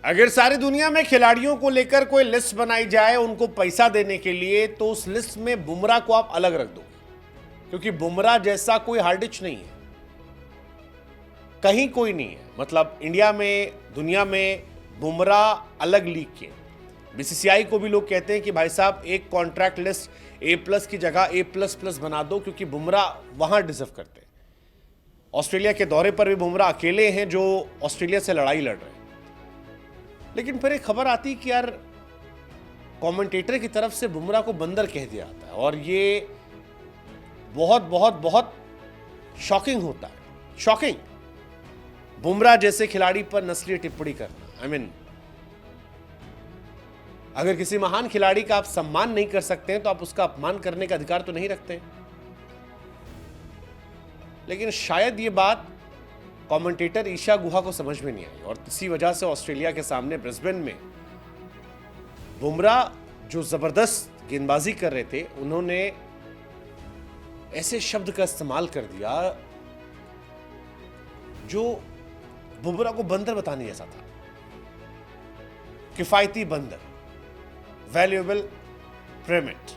अगर सारी दुनिया में खिलाड़ियों को लेकर कोई लिस्ट बनाई जाए उनको पैसा देने के लिए, तो उस लिस्ट में बुमराह को आप अलग रख दो, क्योंकि बुमराह जैसा कोई हार्डिच नहीं है, कहीं कोई नहीं है। मतलब इंडिया में, दुनिया में बुमराह अलग लीग के। बीसीसीआई को भी लोग कहते हैं कि भाई साहब एक कॉन्ट्रैक्ट लिस्ट A+ की जगह A++ बना दो, क्योंकि बुमराह वहां डिजर्व करते हैं। ऑस्ट्रेलिया के दौरे पर भी बुमराह अकेले हैं जो ऑस्ट्रेलिया से लड़ाई लड़ रहे हैं। लेकिन फिर एक खबर आती कि यार कमेंटेटर की तरफ से बुमराह को बंदर कह दिया जाता है, और ये बहुत बहुत बहुत शॉकिंग होता है। शॉकिंग, बुमराह जैसे खिलाड़ी पर नस्लीय टिप्पणी करना। आई मीन, अगर किसी महान खिलाड़ी का आप सम्मान नहीं कर सकते हैं तो आप उसका अपमान करने का अधिकार तो नहीं रखते हैं। लेकिन शायद ये बात कमेंटेटर ईशा गुहा को समझ में नहीं आई, और इसी वजह से ऑस्ट्रेलिया के सामने ब्रिस्बेन में बुमराह जो जबरदस्त गेंदबाजी कर रहे थे, उन्होंने ऐसे शब्द का इस्तेमाल कर दिया जो बुमराह को बंदर बताने जैसा था। किफायती बंदर, वैल्यूएबल प्रेमेट।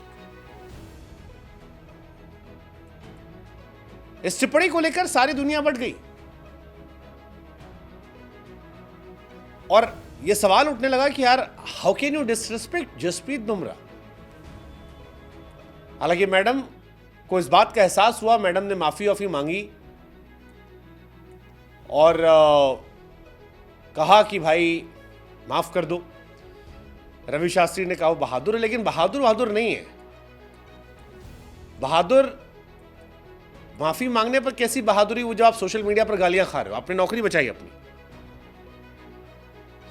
इस टिप्पणी को लेकर सारी दुनिया बढ़ गई और यह सवाल उठने लगा कि यार how can you disrespect Jasprit Bumrah. हालांकि मैडम को इस बात का एहसास हुआ, मैडम ने माफी मांगी और कहा कि भाई माफ कर दो। रवि शास्त्री ने कहा वो बहादुर है, लेकिन बहादुर नहीं है। बहादुर माफी मांगने पर कैसी बहादुरी, वो जब आप सोशल मीडिया पर गालियां खा रहे हो। आपने नौकरी बचाई अपनी।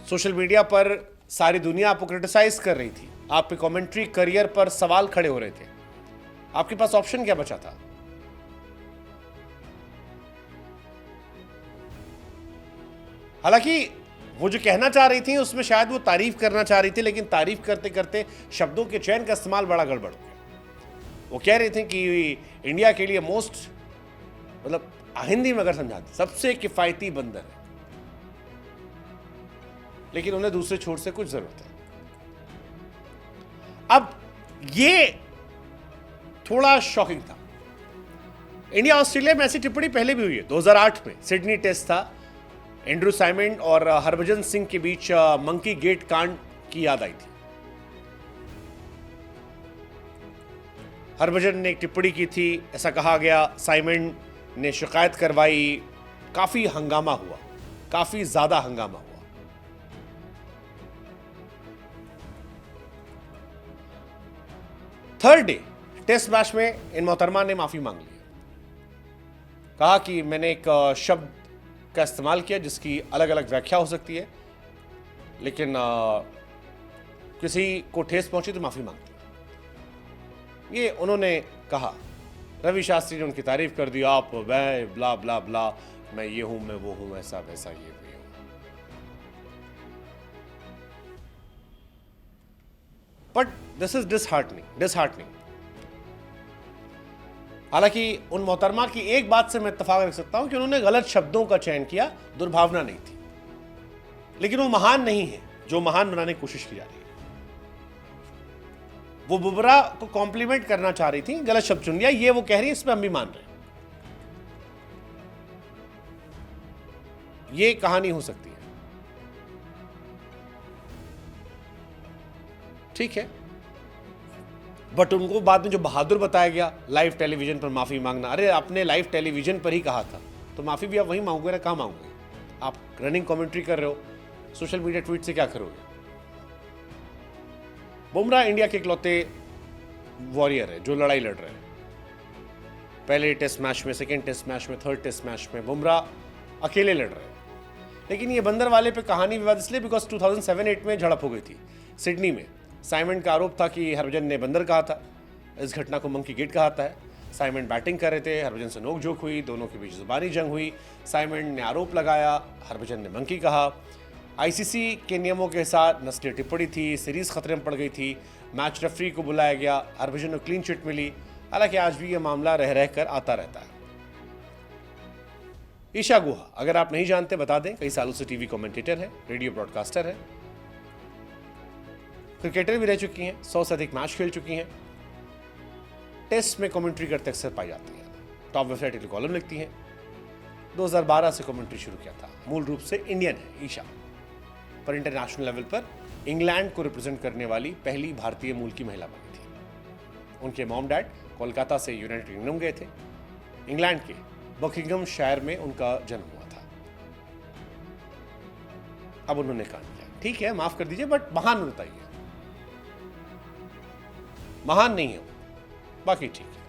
सोशल मीडिया पर सारी दुनिया आपको क्रिटिसाइज कर रही थी, आपके कमेंट्री करियर पर सवाल खड़े हो रहे थे। आपके पास ऑप्शन क्या बचा था? हालांकि वो जो कहना चाह रही थी उसमें शायद वो तारीफ करना चाह रही थी, लेकिन तारीफ करते करते शब्दों के चयन का इस्तेमाल बड़ा गड़बड़ हो गया। वो कह रही थी कि इंडिया के लिए मोस्ट, मतलब हिंदी में अगर समझाते, सबसे किफायती बंदर है, लेकिन उन्हें दूसरे छोर से कुछ जरूरत है। अब ये थोड़ा शॉकिंग था। इंडिया ऑस्ट्रेलिया में ऐसी टिप्पणी पहले भी हुई है। 2008 में सिडनी टेस्ट था, एंड्रू साइमंड और हरभजन सिंह के बीच मंकी गेट कांड की याद आई थी। हरभजन ने एक टिप्पणी की थी, ऐसा कहा गया, साइमंड ने शिकायत करवाई, काफी हंगामा हुआ, काफी ज्यादा हंगामा हुआ। थर्ड डे टेस्ट मैच में इन मोहतरमा ने माफी मांग ली, कहा कि मैंने एक शब्द का इस्तेमाल किया जिसकी अलग अलग व्याख्या हो सकती है, लेकिन किसी को ठेस पहुंची तो माफी मांगती। ये उन्होंने कहा। रवि शास्त्री ने उनकी तारीफ कर दी, आप मैं ब्ला ब्ला ब्ला, मैं ये हूं, मैं वो हूं, ऐसा वैसा, ये हूं। But this is disheartening. हालांकि उन मोहतरमा की एक बात से मैं इत्तेफाक रख सकता हूं कि उन्होंने गलत शब्दों का चयन किया, दुर्भावना नहीं थी, लेकिन वो महान नहीं है जो महान बनाने की कोशिश की जा रही है। वो बुमराह को कॉम्प्लीमेंट करना चाह रही थी, गलत शब्द चुन लिया, ये वो कह रही है, इसमें हम भी मान रहे हैं। ये कहानी हो सकती है, ठीक है, बट उनको बाद में जो बहादुर बताया गया लाइव टेलीविजन पर माफी मांगना, अरे आपने लाइव टेलीविजन पर ही कहा था तो माफी भी आप वहीं मांगोगे ना, कहां मांगोगे? आप रनिंग कमेंट्री कर रहे हो, सोशल मीडिया ट्वीट से क्या करोगे? बुमराह इंडिया के इकलौते वॉरियर है जो लड़ाई लड़ रहे हैं। पहले टेस्ट मैच में, सेकेंड टेस्ट मैच में, थर्ड टेस्ट मैच में बुमराह अकेले लड़ रहे हैं। लेकिन ये बंदर वाले पे कहानी विवाद इसलिए बिकॉज 2007-8 में झड़प हो गई थी सिडनी में। साइमंड का आरोप था कि हरभजन ने बंदर कहा था। इस घटना को मंकी गेट कहा जाता है। साइमंड बैटिंग कर रहे थे, हरभजन से नोकझोंक हुई, दोनों के बीच जुबानी जंग हुई। साइमंड ने आरोप लगाया, हरभजन ने मंकी कहा। आईसीसी के नियमों के साथ नस्लीय टिप्पणी थी, सीरीज खतरे में पड़ गई थी, मैच रेफरी को बुलाया गया, हरभजन को क्लीन चिट मिली। हालांकि आज भी ये मामला रह कर आता रहता है। ईशा गुहा, अगर आप नहीं जानते बता दें, कई सालों से टीवी कमेंटेटर है, रेडियो ब्रॉडकास्टर है, क्रिकेटर भी रह चुकी हैं, 100 से अधिक मैच खेल चुकी हैं, टेस्ट में कमेंट्री करते अक्सर पाई जाती हैं, टॉप वेबसाइट के कॉलम लिखती हैं। 2012 से कमेंट्री शुरू किया था। मूल रूप से इंडियन है ईशा, पर इंटरनेशनल लेवल पर इंग्लैंड को रिप्रेजेंट करने वाली पहली भारतीय मूल की महिला बनी थी। उनके मॉम डैड कोलकाता से यूनाइटेड किंगडम गए थे। इंग्लैंड के बकिंघम शायर में उनका जन्म हुआ था। अब उन्होंने कांड किया, ठीक है माफ कर दीजिए, बट महान बताइए, महान नहीं है, बाकी ठीक है।